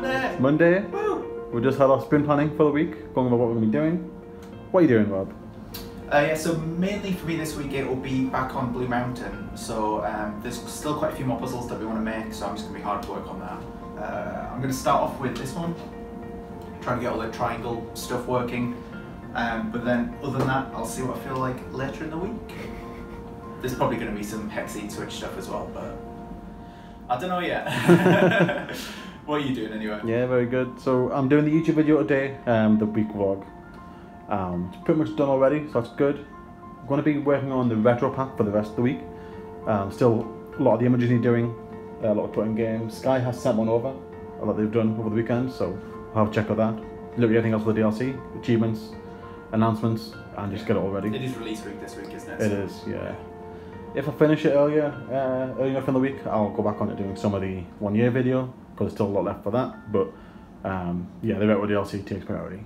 Monday! Monday. Woo! We just had our sprint planning for the week, going over what we're going to be doing. What are you doing, Rob? Yeah, so mainly for me this week it will be back on Blue Mountain. So there's still quite a few more puzzles that we want to make, so I'm just going to be hard to work on that. I'm going to start off with this one, trying to get all the triangle stuff working. But then other than that, I'll see what I feel like later in the week. There's probably going to be some Hexy Switch stuff as well, but I don't know yet. What are you doing anyway? Yeah, very good. So I'm doing the YouTube video today, the week vlog. It's pretty much done already, so that's good. I'm going to be working on the retro pack for the rest of the week. Still a lot of the images need doing, a lot of putting games. Skye has sent one over, a lot they've done over the weekend, so I'll have a check of that. Literally everything else with the DLC, achievements, announcements, and just get it all ready. It is release week this week, isn't it? It is, yeah. If I finish it early enough in the week, I'll go back on to doing some of the 1 year video, because there's still a lot left for that, but yeah, the retro DLC takes priority.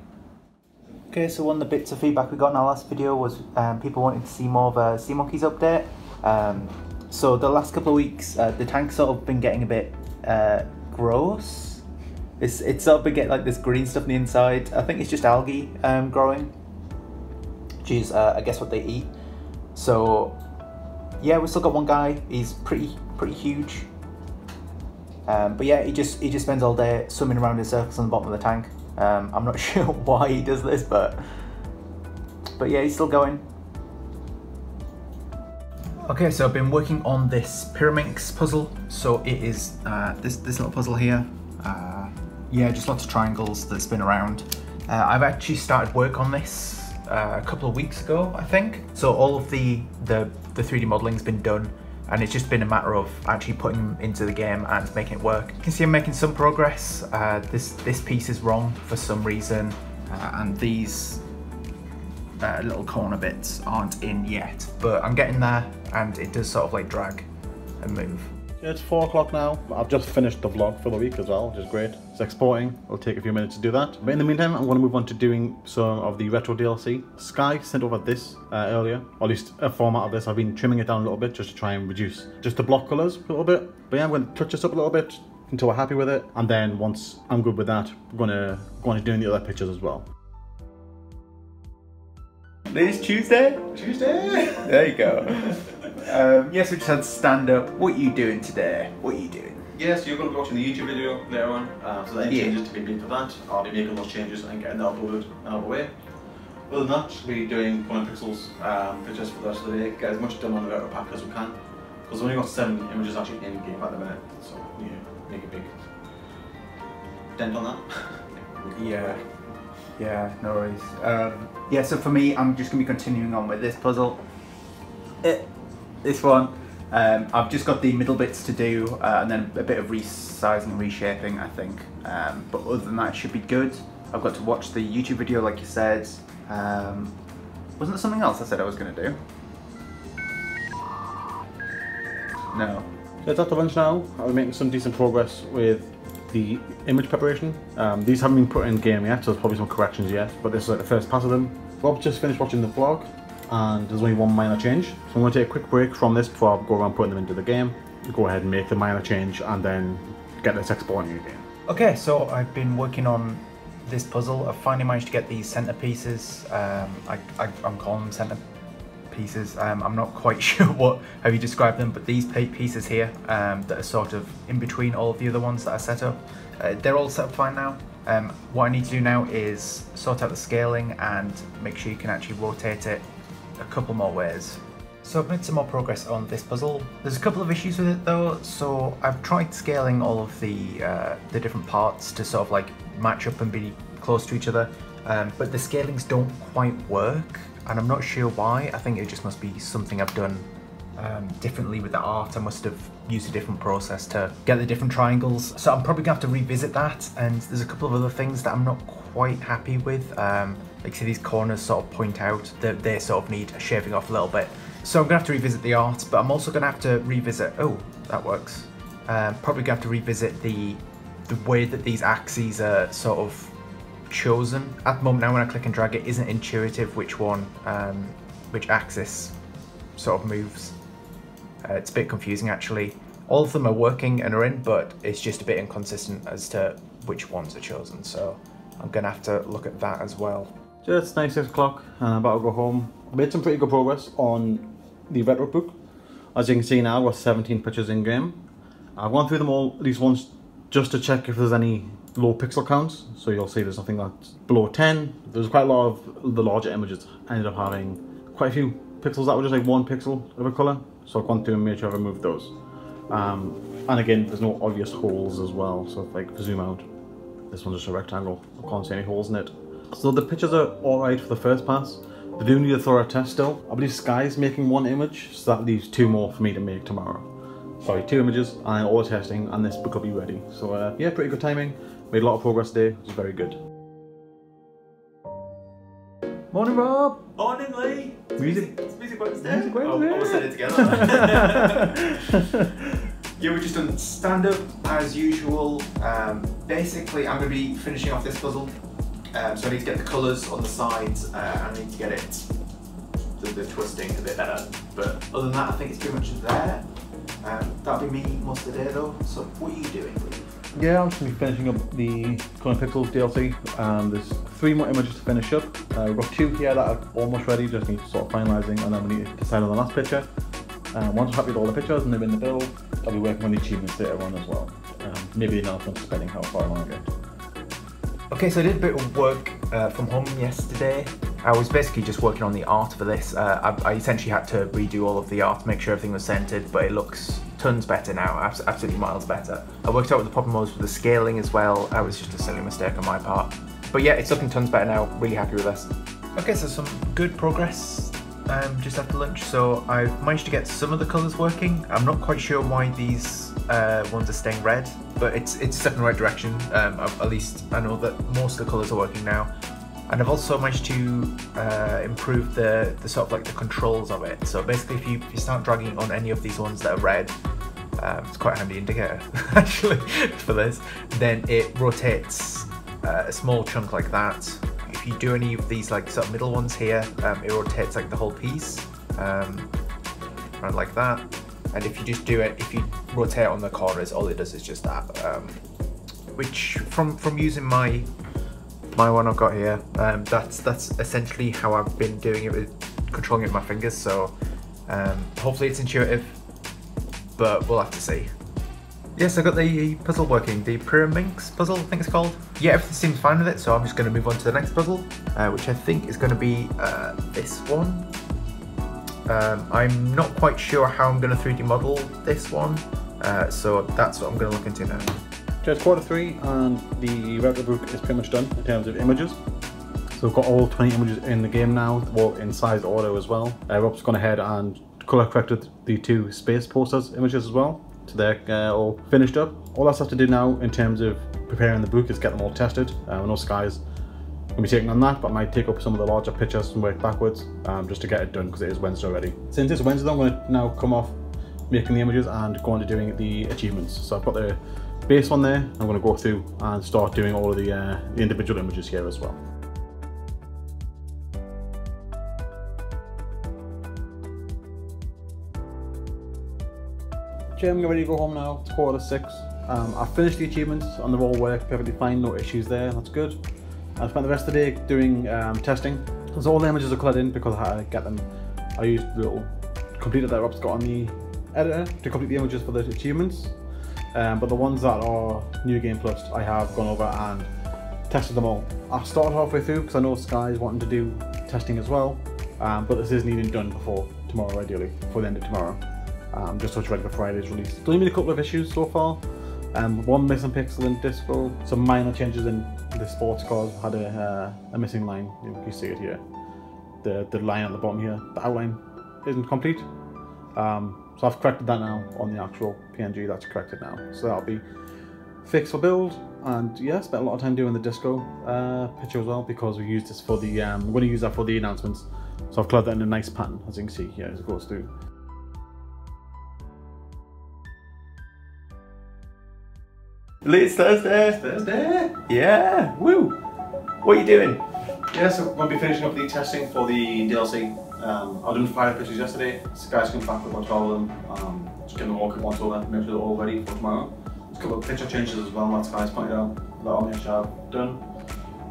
Okay, so one of the bits of feedback we got in our last video was people wanting to see more of a Sea Monkeys update. So the last couple of weeks, the tank's sort of been getting a bit gross. It's sort of been getting like this green stuff on the inside. I think it's just algae growing, which is I guess what they eat. So yeah, we still got one guy. He's pretty huge. But yeah, he just spends all day swimming around in circles on the bottom of the tank. I'm not sure why he does this, but yeah, he's still going. Okay, so I've been working on this Pyraminx puzzle. So it is this little puzzle here. Yeah, just lots of triangles that spin around. I've actually started work on this a couple of weeks ago, I think. So all of the 3D modeling's been done, and it's just been a matter of actually putting them into the game and making it work. You can see I'm making some progress. This piece is wrong for some reason, and these little corner bits aren't in yet, but I'm getting there, and it does sort of like drag and move. Yeah, it's 4 o'clock now. I've just finished the vlog for the week as well, which is great. It's exporting. It'll take a few minutes to do that. But in the meantime, I'm going to move on to doing some of the retro DLC. Skye sent over this earlier, or at least a format of this. I've been trimming it down a little bit just to try and reduce just the block colours a little bit. But yeah, I'm going to touch this up a little bit until we're happy with it. And then once I'm good with that, we're going to go on to doing the other pictures as well. Today's Tuesday? Tuesday! There you go. Yes, we just had stand up. What are you doing today? What are you doing? Yeah, so you're going to be watching the YouTube video later on. So any changes to be made for that, I'll be making those changes and getting that uploaded out of the way. Other than that, we'll be doing 100 pixels pictures for the rest of the day. Get as much done on the retro pack as we can. Because we've only got 7 images actually in game at the minute. So yeah, make a big dent on that. Yeah, no worries. Yeah, so for me, I'm just going to be continuing on with this puzzle. This one. I've just got the middle bits to do, and then a bit of resizing and reshaping, I think. But other than that, it should be good. I've got to watch the YouTube video, like you said. Wasn't there something else I said I was going to do? No. So it's after lunch now. I'm making some decent progress with the image preparation. These haven't been put in game yet, so there's probably some corrections yet, but this is like the first pass of them. Rob just finished watching the vlog, and there's only one minor change. So I'm going to take a quick break from this before I go around putting them into the game. Go ahead and make the minor change and then get this exporting again. Okay, so I've been working on this puzzle. I've finally managed to get these centerpieces. I'm calling them centerpieces. I'm not quite sure how you describe them, but these pieces here that are sort of in between all of the other ones that I set up, they're all set up fine now. What I need to do now is sort out the scaling and make sure you can actually rotate it a couple more ways. So I've made some more progress on this puzzle. There's a couple of issues with it though. So I've tried scaling all of the different parts to sort of like match up and be close to each other, but the scalings don't quite work, and I'm not sure why. I think it just must be something I've done differently with the art. I must have used a different process to get the different triangles. So I'm probably gonna have to revisit that, and there's a couple of other things that I'm not quite happy with. Like see these corners sort of point out that they sort of need shaving off a little bit. So I'm gonna have to revisit the art, but I'm also gonna have to revisit, oh, that works. Probably gonna have to revisit the way that these axes are sort of chosen. At the moment now when I click and drag, it isn't intuitive which one, which axis sort of moves. It's a bit confusing actually. All of them are working and are in, but it's just a bit inconsistent as to which ones are chosen. So I'm gonna have to look at that as well. So it's now 6 o'clock and I'm about to go home. I made some pretty good progress on the retro book. As you can see now, we've got 17 pictures in game. I've gone through them all at least once just to check if there's any low pixel counts. So you'll see there's nothing that's below 10. There's quite a lot of the larger images ended up having quite a few pixels that were just like 1 pixel of a colour. So I've gone through and made sure I've removed those. And again, there's no obvious holes as well. So if I zoom out, this one's just a rectangle. I can't see any holes in it. So the pictures are alright for the first pass. They do need a thorough test still. I believe Skye's making 1 image, so that leaves 2 more for me to make tomorrow. Sorry, 2 images and all the testing, and this book will be ready. So yeah, pretty good timing. Made a lot of progress today, which is very good. Morning, Rob! Morning, Lee! It's Music Wednesday. Music Wednesday. Oh, we'll set it together. Yeah, we're just done stand-up as usual. Basically, I'm going to be finishing off this puzzle. So I need to get the colours on the sides and I need to get it, the twisting a bit better. But other than that, I think it's pretty much there. That'll be me most of the day though. So what are you doing, Lee? Yeah, I'm just going to be finishing up the Color Pixels DLC. There's 3 more images to finish up. We've got 2 here that are almost ready, just need sort of finalising, and then we need to decide on the last picture. Once I'm happy with all the pictures and they're in the build, I'll be working on the achievements later on as well. Maybe the announcement depending how far along I get. Okay, so I did a bit of work from home yesterday. I was basically just working on the art for this. I essentially had to redo all of the art, make sure everything was centered, but it looks tons better now, absolutely miles better. I worked out what the problem was with the scaling as well. That was just a silly mistake on my part. But yeah, it's looking tons better now, really happy with this. Okay, so some good progress just after lunch. So I've managed to get some of the colours working. I'm not quite sure why these ones are staying red, but it's a step in the right direction. At least I know that most of the colours are working now. And I've also managed to improve the sort of like the controls of it. So basically if you start dragging on any of these ones that are red, it's quite a handy indicator actually for this, then it rotates a small chunk like that. If you do any of these like sort of middle ones here, it rotates like the whole piece, around like that. And if you just do it, if you rotate on the corners, all it does is just that. Which from using my one I've got here, that's essentially how I've been doing it, with controlling it with my fingers. So hopefully it's intuitive, but we'll have to see. Yes, I got the puzzle working, the Pyraminx puzzle I think it's called. Yeah, everything seems fine with it, so I'm just going to move on to the next puzzle, which I think is going to be this one. I'm not quite sure how I'm going to 3D model this one, so that's what I'm going to look into now. So it's quarter 3 and the retro book is pretty much done in terms of images. So we've got all 20 images in the game now, all in sized order as well. Rob's gone ahead and colour corrected the 2 space posters images as well. So they're all finished up. All that's left to do now in terms of preparing the book is get them all tested. I know Skye's going to be taking on that, but I might take up some of the larger pictures and work backwards just to get it done because it is Wednesday already. Since it's Wednesday, I'm going to now come off making the images and go on to doing the achievements. So I've got the base one there. I'm going to go through and start doing all of the individual images here as well. Jim, I'm ready to go home now. It's 5:45. I've finished the achievements and they're all worked perfectly fine, no issues there, that's good. I spent the rest of the day doing testing. So all the images are coloured in because I had to get them. I used the little completer that Rob's got on the editor to complete the images for the achievements. But the ones that are New Game Plus, I have gone over and tested them all. I started halfway through because I know Skye's wanting to do testing as well, but this is needing done before tomorrow, ideally, before the end of tomorrow. Just so it's ready for Friday's release. There's only been a couple of issues so far. One missing pixel in disco, some minor changes in the sports cars had a missing line. You can see it here. The line at the bottom here, the outline isn't complete. So I've corrected that now on the actual PNG, that's corrected now. So that'll be fixed for build. And yeah, spent a lot of time doing the disco picture as well because we used this for the, we're going to use that for the announcements. So I've colored that in a nice pattern, as you can see here as it goes through. It's Thursday. It's Thursday. Yeah. Woo. What are you doing? Yeah, so we'll be finishing up the testing for the DLC. I done 5 pictures yesterday. Skye's come back with about 12 of them. Just getting them all quick once over, make sure they're all ready for tomorrow. So a couple of picture changes as well, that's guys pointed out that I'll make sure I've done.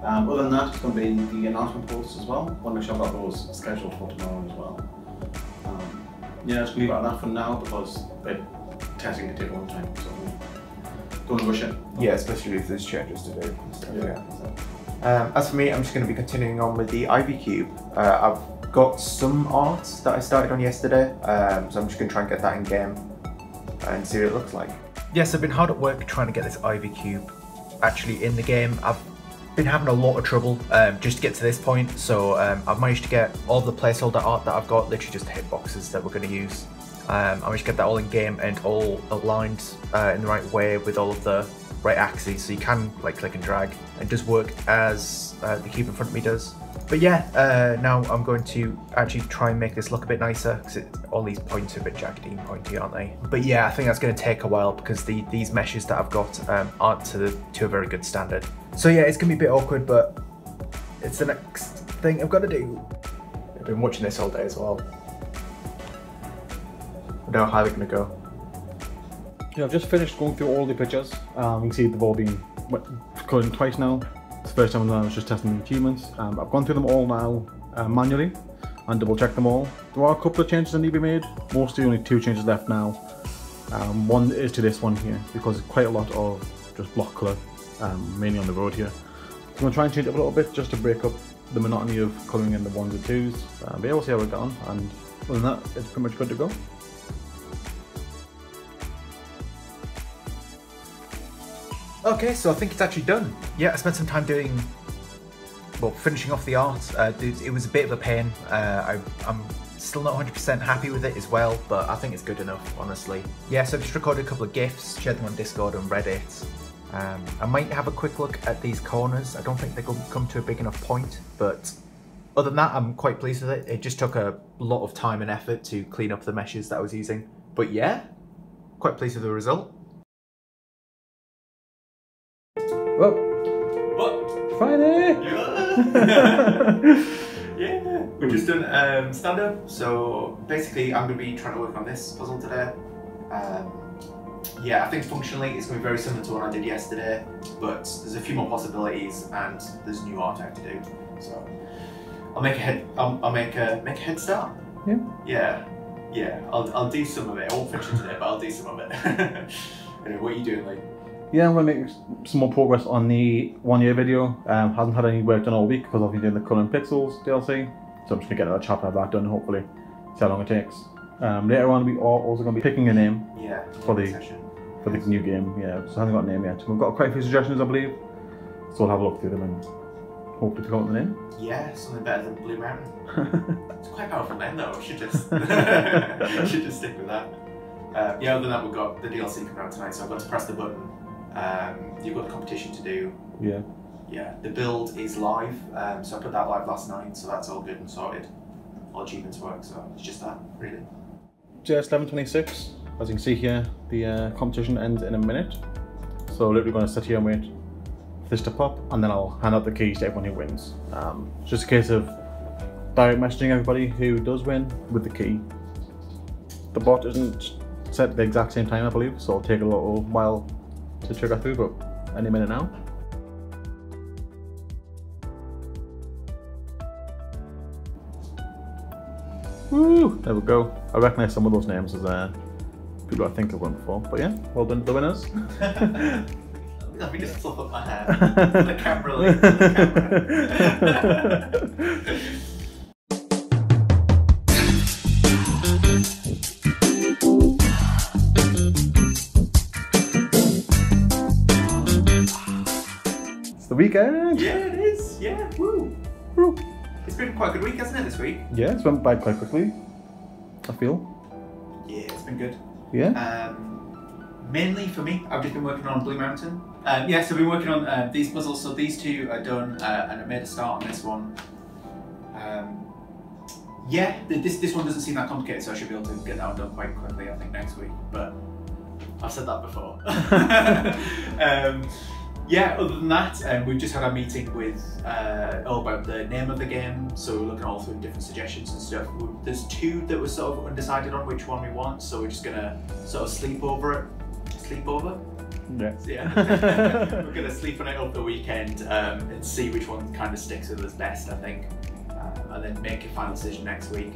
Other than that, it's going to be the announcement posts as well. I want to make sure I've got those scheduled for tomorrow as well. Yeah, just leave it at that for now because testing can take a long time, so don't want to rush it. Yeah, especially if there's changes to do. Yeah. As for me, I'm just going to be continuing on with the Ivy Cube. I've got some art that I started on yesterday, so I'm just going to try and get that in game and see what it looks like. Yes, I've been hard at work trying to get this Ivy Cube actually in the game. I've been having a lot of trouble just to get to this point, so I've managed to get all the placeholder art that I've got, literally just hitboxes that we're going to use. I managed to get that all in game and all aligned in the right way with all of the right axes, so you can like click and drag. It does work as the cube in front of me does. But yeah, now I'm going to actually try and make this look a bit nicer because all these points are a bit jaggedy and pointy, aren't they? But yeah, I think that's going to take a while because these meshes that I've got aren't to a very good standard. So yeah, it's going to be a bit awkward, but it's the next thing I've got to do. I've been watching this all day as well. I don't know how they're going to go. Yeah, I've just finished going through all the pictures. You can see they've all been colored twice now. It's the first time I was just testing the achievements. I've gone through them all now manually and double checked them all. There are a couple of changes that need to be made. Mostly only 2 changes left now. One is to this one here because it's quite a lot of just block colour, mainly on the road here. So I'm going to try and change it up a little bit just to break up the monotony of colouring in the 1s and 2s. But yeah, we'll see how we get on, and other than that, it's pretty much good to go. Okay, so I think it's actually done. Yeah, I spent some time finishing off the art. It was a bit of a pain. I'm still not 100% happy with it as well, but I think it's good enough, honestly. Yeah, so I've just recorded a couple of GIFs, shared them on Discord and Reddit. I might have a quick look at these corners. I don't think they're going to come to a big enough point, but other than that, I'm quite pleased with it. It just took a lot of time and effort to clean up the meshes that I was using. But yeah, quite pleased with the result. Well, What? Friday! Yeah, we've just done stand-up, so basically I'm going to be trying to work on this puzzle today. Yeah, I think functionally it's going to be very similar to what I did yesterday, but there's a few more possibilities and there's new art I have to do. So I'll make a head start. Yeah. Yeah. I'll do some of it. I won't finish it today, but I'll do some of it. Anyway, what are you doing, Lee? Yeah, I'm going to make some more progress on the 1-year video. Hasn't had any work done all week because I've been doing the Colour and Pixels DLC. So I'm just going to get another chapter of that done, hopefully. See how long it takes. Later on, we are also going to be picking a name for the new game. Yeah, so I haven't got a name yet. We've got quite a few suggestions, I believe. So we'll have a look through them and hopefully pick out the name. Yeah, something better than Blue Mountain. It's quite a powerful name though. Should just stick with that. Yeah, other than that, we've got the DLC coming out tonight, so I've got to press the button. You've got the competition to do. Yeah. Yeah, the build is live, so I put that live last night, so that's all good and sorted. All achievements work, so it's just that, really. Just 11:26. As you can see here, the competition ends in a minute. So literally going to sit here and wait for this to pop, and then I'll hand out the keys to everyone who wins. It's just a case of direct messaging everybody who does win with the key. The bot isn't set at the exact same time, I believe, so it'll take a little while to trigger through, but any minute now. Woo! There we go. I recognise some of those names as people I think I've won before. But yeah, well done to the winners. Let me just fluff up my hair. For the camera, Lee. For the camera. It's the weekend! Yeah, it is. Yeah, woo. Woo. It's been quite a good week, hasn't it, this week? Yeah, it's went by quite quickly, I feel. Yeah, it's been good. Yeah. Mainly for me, I've just been working on Blue Mountain. Yeah, so I've been working on these puzzles. So these 2 are done, and I made a start on this one. Yeah, this one doesn't seem that complicated, so I should be able to get that one done quite quickly, I think, next week. But I've said that before. Yeah, other than that, we've just had a meeting with all about the name of the game, so we're looking all through different suggestions and stuff. There's 2 that we're sort of undecided on which one we want, so we're just gonna sort of sleep over it. Sleep over? Yeah. So yeah, we're gonna sleep on it over the weekend and see which one kind of sticks with us best, I think, and then make a final decision next week.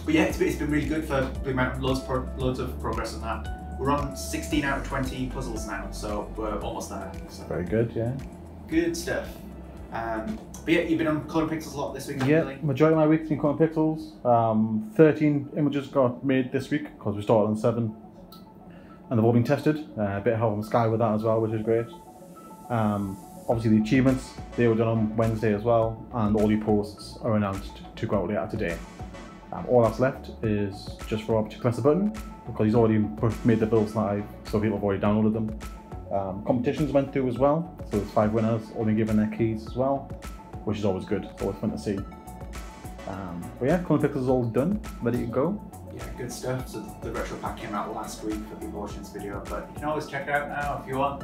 But yeah, it's been really good for Blue Mountain. Loads of progress on that. We're on 16 out of 20 puzzles now, so we're almost there. So. Very good, yeah. Good stuff. But yeah, you've been on Colour Pixels a lot this week, yeah, really? Majority of my week's been Colour Pixels. 13 images got made this week because we started on 7. And they've all been tested. A bit of help from Skye with that as well, which is great. Obviously the achievements, they were done on Wednesday as well, and all your posts are announced to go out later today. All that's left is just for Rob to press the button, because he's already made the builds live, so people have already downloaded them. Competitions went through as well, so there's 5 winners, all been given their keys as well, which is always good, it's always fun to see. But yeah, Colour Pixels is all done, ready to go. Yeah, good stuff. So the retro pack came out last week for people watching this video, but you can always check it out now if you want.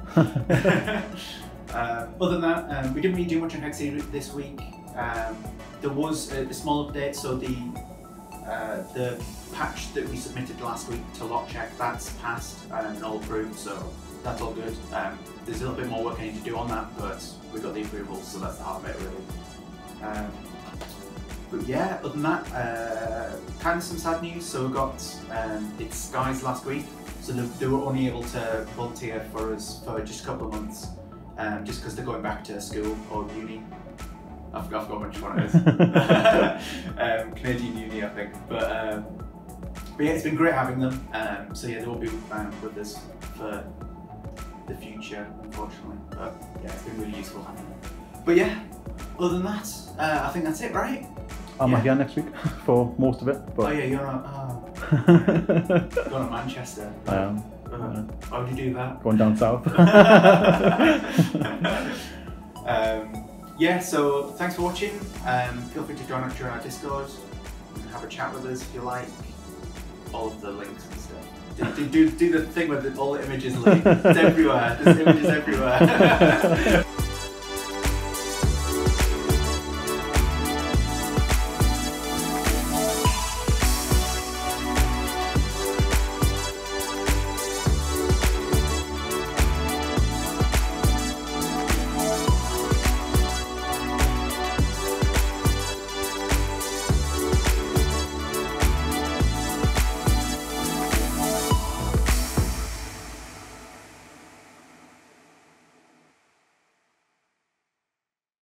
Other than that, we didn't really do much on Hexy this week. There was a small update, so the patch that we submitted last week to lock check, that's passed and all approved, so that's all good. There's a little bit more work I need to do on that, but we got the approvals, so that's the hard bit really. But yeah, other than that, kind of some sad news. So we got it's Skye's last week, so they were only able to volunteer for us for just a couple of months, just because they're going back to school or uni. I forgot which one it is. Canadian uni, I think. But yeah, it's been great having them. So yeah, they will be with us for the future, unfortunately. But yeah, it's been really useful having them. But yeah, other than that, I think that's it, right? I'm here next week for most of it. But... Oh yeah, you're on. Going to Manchester. I am. Why would you do that? Going down south. Yeah, so thanks for watching. Feel free to join us during our Discord and have a chat with us if you like. All of the links and stuff. Do the thing where all the images link. It's everywhere. There's images everywhere.